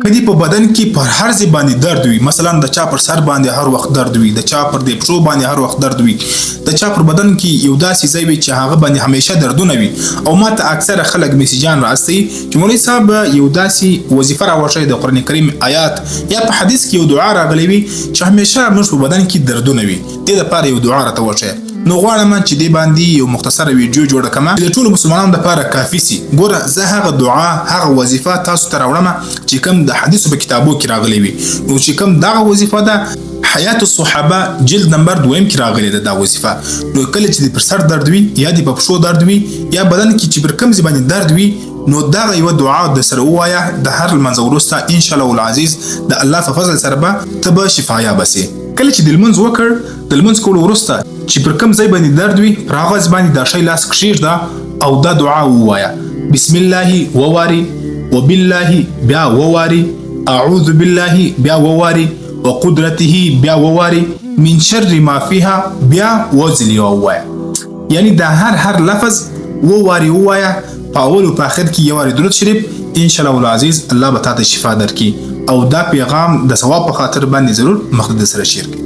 کدی په بدن کې پر هر ځای باندې درد وي، مثلا د چا پر سر باندې هر وخت درد وي، د چا پر د پښو باندې هر وخت درد وي، د چا پر بدن کې یو داسې ځای وي چې هغه باندې همیشه دردونه وي، او ماته اکثره خلک میسیجان راستي چې مولوي صاحب یو داسې وظیفه راوښیي د قرآن کریم آیات یا په حدیث کې یو دعا راغلی وي چې همیشه موږ په بدن کې دردونه وي، دې دپاره یو دعا راته وښیه. نو غواړم چې دې باندې یو مختصره ویډیو جوړه کړم چې د ټولو مسلمانانو لپاره کافي سي. ګوره زه هغه دعا هغه وظیفه تاسو ته راوړم چې کوم د حدیثو په کتابو کې راغلی وي. نو چې کوم دغه وظیفه ده حیات الصحابه جلد نمبر 2 کې راغلی ده دا وظیفه. نو کله چې پر سر درد وي یا د پښو درد وي یا بدن کې چې پر کوم ځای باندې درد وي، نو دغه یو دعا د سره ووایه د هر لمانځه وروسته ان شاء الله العزیز د الله په فضل سره به ته به شفایاب سي. کله چې د لمونځ وکړ، د لمونځ کولو وروسته چې پر کوم ځای باندې درد وي پر هغه ځای باندې دا شی لاس کښېږده او دا دعا ووایه: بسم الله وواري، وبالله بیا وواري، اعوذ بالله بیا وواري، وقدرته بیا وواري، من شر ما فيها بیا وځلې ووایه. یعنی دا هر لفظ وواري ووایه، په اول او په اخر کې یو واري درود شریف، ان شاء الله العزیز الله به تاته شفا درکړي. او دا پیغام د ثواب په خاطر باندې ضرور مخکې سره شیر کړئ.